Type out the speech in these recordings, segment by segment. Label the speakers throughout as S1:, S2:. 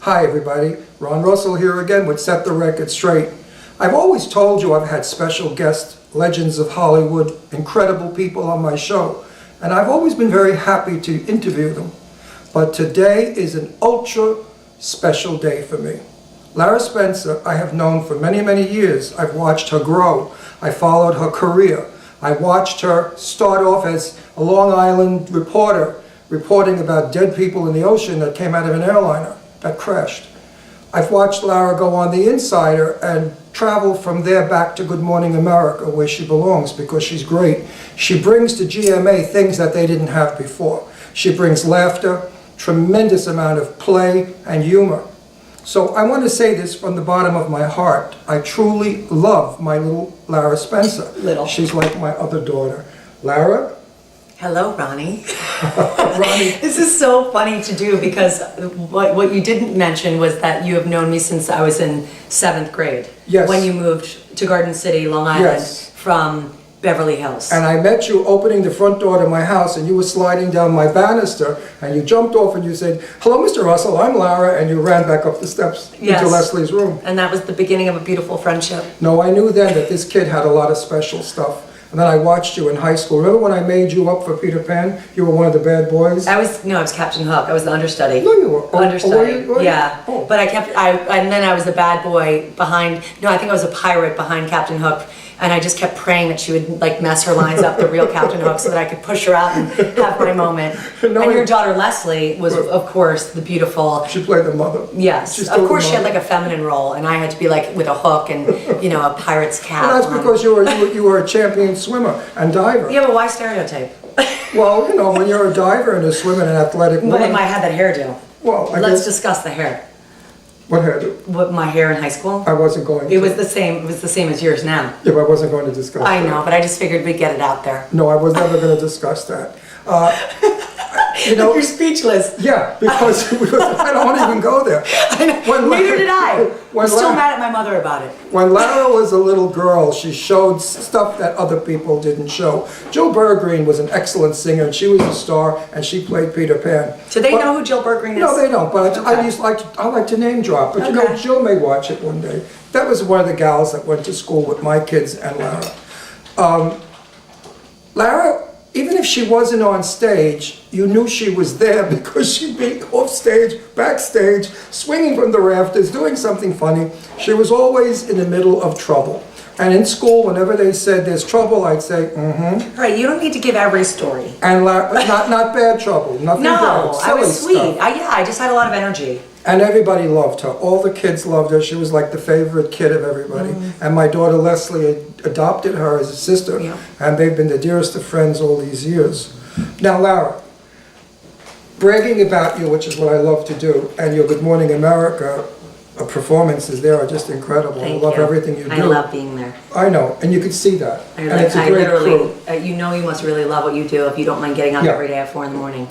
S1: Hi everybody, Ron Russell here again with Set the Record Straight. I've always told you I've had special guests, legends of Hollywood, incredible people on my show, and I've always been very happy to interview them. But today is an ultra special day for me. Lara Spencer I have known for many, many years. I've watched her grow. I followed her career. I watched her start off as a Long Island reporter, reporting about dead people in the ocean that came out of an airliner that crashed. I've watched Lara go on The Insider and travel from there back to Good Morning America, where she belongs, because she's great. She brings to GMA things that they didn't have before. She brings laughter, tremendous amount of play and humor. So I want to say this from the bottom of my heart. I truly love my little Lara Spencer.
S2: Little.
S1: She's like my other daughter. Lara?
S2: Hello, Ronnie.
S1: Ronnie.
S2: This is so funny to do because what you didn't mention was that you have known me since I was in 7th grade.
S1: Yes.
S2: When you moved to Garden City, Long Island,
S1: Yes.
S2: from Beverly Hills.
S1: And I met you opening the front door to my house, and you were sliding down my banister, and you jumped off and you said, "Hello, Mr. Russell, I'm Lara," and you ran back up the steps
S2: Yes.
S1: into Leslie's room.
S2: And that was the beginning of a beautiful friendship.
S1: No, I knew then that this kid had a lot of special stuff. And then I watched you in high school. Remember when I made you up for Peter Pan? You were one of the bad boys?
S2: I was Captain Hook. I was the understudy.
S1: No, you were.
S2: Understudy.
S1: Were you?
S2: Yeah.
S1: Oh.
S2: But and then I was the bad boy behind, no, I think I was a pirate behind Captain Hook. And I just kept praying that she would like mess her lines up, the real Captain Hook, so that I could push her out and have my moment.
S1: No,
S2: and your daughter Leslie was, of course, the beautiful.
S1: She played the mother.
S2: Yes,
S1: She's
S2: of
S1: still
S2: course
S1: the
S2: she had
S1: mother.
S2: like a feminine role, and I had to be like with a hook and a pirate's cap.
S1: And that's
S2: on.
S1: because you were a champion swimmer and diver.
S2: Yeah, but why stereotype?
S1: Well, when you're a diver and a swimmer and an athletic
S2: But
S1: woman.
S2: I had that hairdo.
S1: Well, I
S2: Let's
S1: guess.
S2: discuss the hair.
S1: What hairdo?
S2: What my hair in high school?
S1: I wasn't going to.
S2: It was the same. It was the same as yours now.
S1: Yeah, but I wasn't going to discuss
S2: I
S1: that.
S2: know, but I just figured we'd get it out there.
S1: No, I was never going to discuss that.
S2: You're speechless.
S1: Yeah, because I don't even go there.
S2: Neither did I.
S1: When
S2: I'm still
S1: Lara-
S2: mad at my mother about it.
S1: When Lara was a little girl, she showed stuff that other people didn't show. Jill Bergreen was an excellent singer, and she was a star, and she played Peter Pan.
S2: Do they
S1: But-
S2: know who Jill Bergreen is?
S1: No, they don't, but I
S2: Okay.
S1: used I like to name drop. But
S2: Okay.
S1: Jill may watch it one day. That was one of the gals that went to school with my kids and Lara. Lara, even if she wasn't on stage, you knew she was there because she'd be off stage, backstage, swinging from the rafters, doing something funny. She was always in the middle of trouble. And in school, whenever they said there's trouble, I'd say, mm-hmm.
S2: Right, you don't need to give every story.
S1: And not bad trouble, nothing bad,
S2: No, I
S1: silly
S2: was sweet.
S1: stuff.
S2: I just had a lot of energy.
S1: And everybody loved her. All the kids loved her. She was like the favorite kid of everybody. And my daughter Leslie adopted her as a sister.
S2: Yeah.
S1: And they've been the dearest of friends all these years. Now, Lara, bragging about you, which is what I love to do, and your Good Morning America performances there are just incredible.
S2: Thank
S1: I love
S2: you.
S1: everything you do.
S2: I love being there.
S1: I know, and you can see that. And it's a
S2: I
S1: great
S2: literally,
S1: crew.
S2: you must really love what you do if you don't mind getting up
S1: Yeah.
S2: every day at 4 in the morning.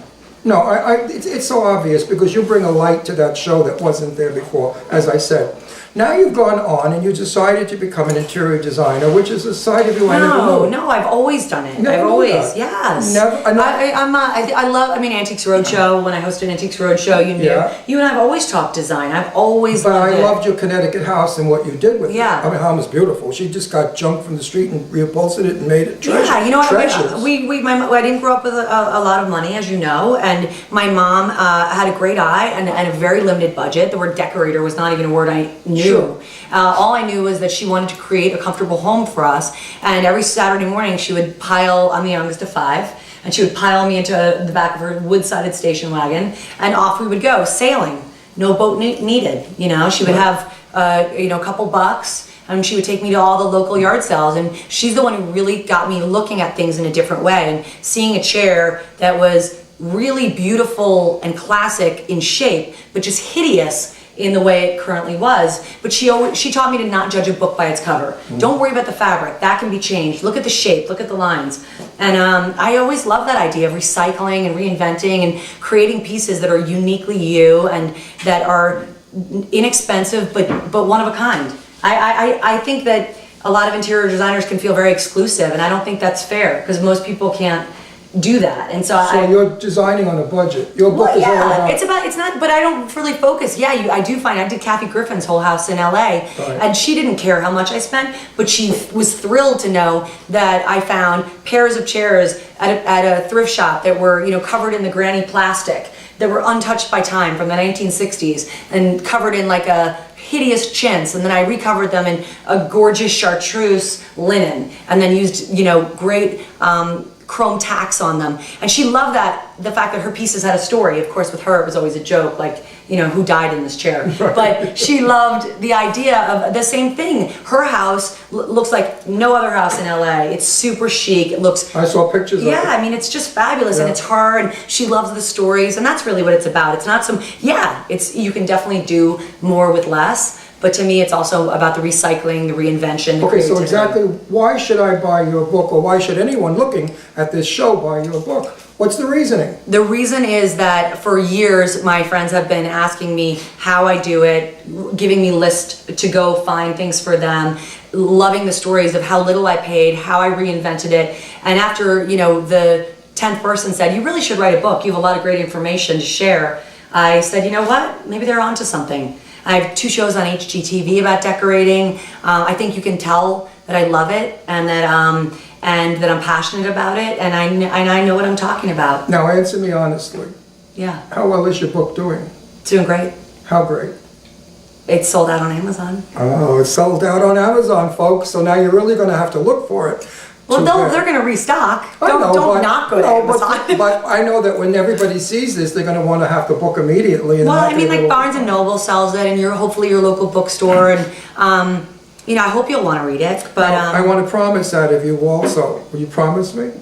S1: No, it's so obvious because you bring a light to that show that wasn't there before, as I said. Now you've gone on and you decided to become an interior designer, which is a side of you I never knew.
S2: No, I've always done it.
S1: Never
S2: I've
S1: knew
S2: always,
S1: that.
S2: yes.
S1: Never-
S2: I love, Antiques Roadshow, when I hosted Antiques Roadshow, you knew.
S1: Yeah.
S2: You and I have always talked design. I've always
S1: But
S2: loved
S1: I
S2: it.
S1: loved your Connecticut house and what you did with
S2: Yeah.
S1: it. I mean, her home is beautiful. She just got junk from the street and reupholstered it and made it treasure.
S2: Yeah, you know what?
S1: Treasures.
S2: I didn't grow up with a lot of money, as you know, and my mom had a great eye and a very limited budget. The word decorator was not even a word I knew.
S1: Sure.
S2: All I knew was that she wanted to create a comfortable home for us, and every Saturday morning she would pile, I'm the youngest of 5, and she would pile me into the back of her wood-sided station wagon, and off we would go, sailing. No boat needed, She would have, a couple bucks, and she would take me to all the local yard sales, and she's the one who really got me looking at things in a different way, and seeing a chair that was really beautiful and classic in shape, but just hideous in the way it currently was. But she taught me to not judge a book by its cover. Don't worry about the fabric, that can be changed. Look at the shape, look at the lines. And I always love that idea of recycling and reinventing and creating pieces that are uniquely you and that are inexpensive but one of a kind. I think that a lot of interior designers can feel very exclusive, and I don't think that's fair because most people can't do that. And so,
S1: So you're designing on a budget. Your book
S2: well,
S1: is all
S2: yeah,
S1: about...
S2: it's not, but I don't really focus. Yeah, I did Kathy Griffin's whole house in LA,
S1: Right.
S2: and she didn't care how much I spent, but she was thrilled to know that I found pairs of chairs at a thrift shop that were, covered in the granny plastic, that were untouched by time from the 1960s and covered in like a hideous chintz, and then I recovered them in a gorgeous chartreuse linen, and then used, great chrome tacks on them. And she loved the fact that her pieces had a story. Of course, with her, it was always a joke, like, who died in this chair. But she loved the idea of the same thing. Her house looks like no other house in LA. It's super chic. It looks...
S1: I saw pictures of it.
S2: Yeah, I mean, it's just fabulous, and it's her, and she loves the stories, and that's really what it's about. It's not you can definitely do more with less, but to me, it's also about the recycling, the reinvention, the
S1: Okay, so
S2: creativity.
S1: exactly why should I buy your book, or why should anyone looking at this show buy your book? What's the reasoning?
S2: The reason is that for years, my friends have been asking me how I do it, giving me lists to go find things for them, loving the stories of how little I paid, how I reinvented it. And after, the 10th person said, you really should write a book. You have a lot of great information to share. I said, you know what? Maybe they're onto something. I have 2 shows on HGTV about decorating. I think you can tell that I love it, and that I'm passionate about it, and I know what I'm talking about.
S1: Now, answer me honestly.
S2: Yeah.
S1: How well is your book doing?
S2: It's doing great.
S1: How great?
S2: It's sold out on Amazon.
S1: Oh, it's sold out on Amazon, folks, so now you're really going to have to look for it.
S2: Well, they're going to restock. Don't not go to Amazon.
S1: But I know that when everybody sees this, they're going to want to have the book immediately. And
S2: Well, I mean, like Barnes and Noble sells it, and hopefully your local bookstore, and I hope you'll want to read it. But
S1: I want to promise that of you also. Will you promise me?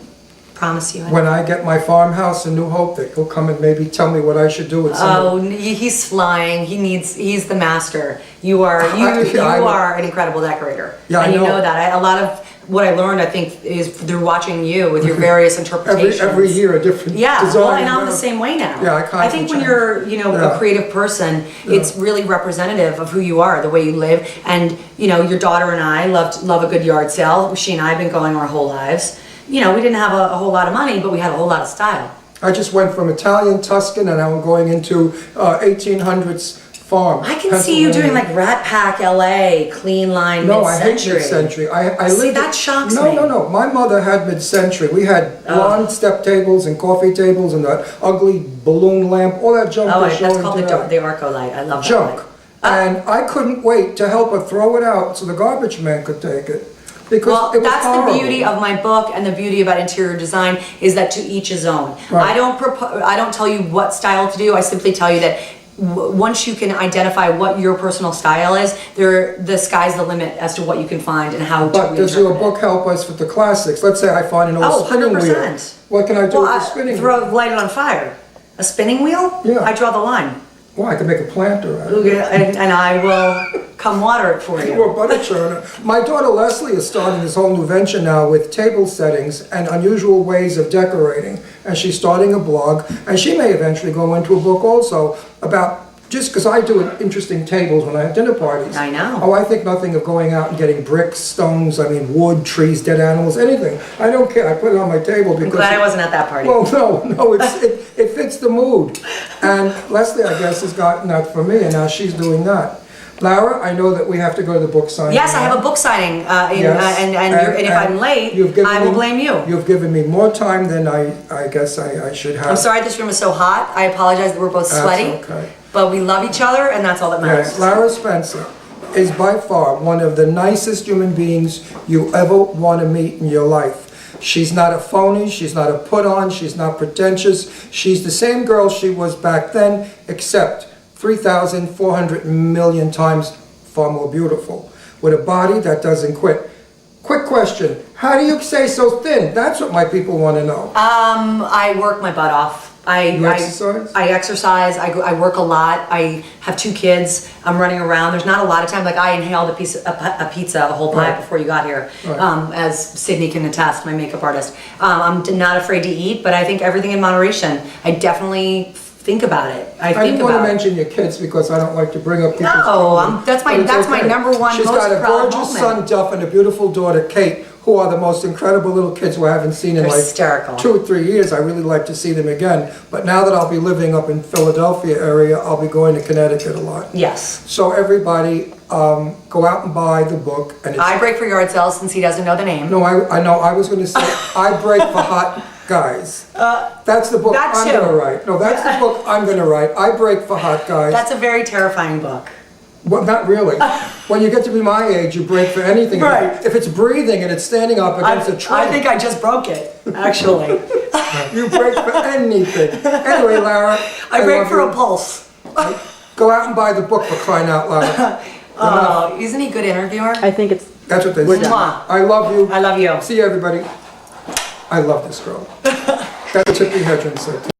S2: Promise you.
S1: When I get my farmhouse in New Hope, that you'll come and maybe tell me what I should do with some.
S2: Oh, he's flying. He's the master. You are an incredible decorator.
S1: Yeah,
S2: and
S1: I know.
S2: You know that. A lot of what I learned, I think, is through watching you with your various interpretations.
S1: Every year a different design.
S2: Well, and I'm the same way now.
S1: Yeah, I
S2: think when you're, a creative person, it's really representative of who you are, the way you live. And, your daughter and I love a good yard sale. She and I have been going our whole lives. We didn't have a whole lot of money, but we had a whole lot of style.
S1: I just went from Italian Tuscan, and I'm going into 1800s farm.
S2: I can see you doing like Rat Pack LA, clean line,
S1: No,
S2: mid-century.
S1: I hate mid-century. I
S2: See,
S1: lived
S2: that shocks me.
S1: No. My mother had mid-century. We had blonde step tables and coffee tables and that ugly balloon lamp, all that junk.
S2: That's called the Arco light. I love that
S1: junk.
S2: light.
S1: And I couldn't wait to help her throw it out so the garbage man could take it. Because it was
S2: that's
S1: horrible.
S2: the beauty of my book, and the beauty about interior design is that to each his own.
S1: Right.
S2: I don't tell you what style to do. I simply tell you that once you can identify what your personal style is, the sky's the limit as to what you can find and how to
S1: But does your
S2: reinterpret
S1: book help us with the classics? Let's say I find an old spinning
S2: 100%.
S1: wheel. What can I do with the spinning wheel?
S2: Light it on fire. A spinning wheel?
S1: Yeah.
S2: I draw the line.
S1: Well, I can make a planter out of it.
S2: And I will come water it for you.
S1: Or butter churner. My daughter Leslie is starting this whole new venture now with table settings and unusual ways of decorating. And she's starting a blog, and she may eventually go into a book also about, just because I do interesting tables when I have dinner parties.
S2: I know.
S1: Oh, I think nothing of going out and getting bricks, stones, wood, trees, dead animals, anything. I don't care. I put it on my table because...
S2: I'm glad I wasn't at that party.
S1: Well, no, it fits the mood. And Leslie, I guess, has gotten that from me, and now she's doing that. Lara, I know that we have to go to the book signing.
S2: Yes, I have a book signing, and if I'm late, I will blame you.
S1: You've given me more time than I guess I should have.
S2: I'm sorry this room is so hot. I apologize that we're both sweaty.
S1: That's okay.
S2: But we love each other, and that's all that matters.
S1: Yes, Lara Spencer is by far one of the nicest human beings you ever want to meet in your life. She's not a phony, she's not a put-on, she's not pretentious. She's the same girl she was back then, except 3,400 million times far more beautiful, with a body that doesn't quit. Quick question, how do you stay so thin? That's what my people want to know.
S2: I work my butt off.
S1: You exercise?
S2: I exercise. I work a lot. I have 2 kids. I'm running around. There's not a lot of time. Like I inhaled a pizza, a whole pie before you got here.
S1: Right.
S2: As Sydney can attest, my makeup artist. I'm not afraid to eat, but I think everything in moderation. I definitely think about it. I
S1: didn't want to mention your kids because I don't like to bring up people's
S2: No, that's my number one
S1: She's
S2: most
S1: got a
S2: proud
S1: gorgeous
S2: moment.
S1: son, Duff, and a beautiful daughter, Kate, who are the most incredible little kids who I haven't seen in
S2: They're
S1: like
S2: hysterical.
S1: 2 or 3 years. I really like to see them again. But now that I'll be living up in Philadelphia area, I'll be going to Connecticut a lot.
S2: Yes.
S1: So everybody, go out and buy the book. And it's,
S2: I break for yard sales since he doesn't know the name.
S1: no, I know. I was going to say I break for hot guys. That's the book
S2: that
S1: I'm
S2: too.
S1: going to write. No, that's the book I'm going to write. I break for hot guys.
S2: That's a very terrifying book.
S1: Well, not really. When you get to be my age, you break for anything.
S2: Right.
S1: If it's breathing and it's standing up against a tree,
S2: I think I just broke it, actually.
S1: you break for anything. Anyway, Lara,
S2: I break
S1: love
S2: for
S1: you.
S2: a pulse.
S1: Go out and buy the book for crying out loud.
S2: Oh, isn't he a good interviewer?
S3: I think it's
S1: That's what they say.
S2: Mwah.
S1: I love you.
S2: I love you.
S1: See you, everybody. I love this girl. That's what Chippy Hedren said.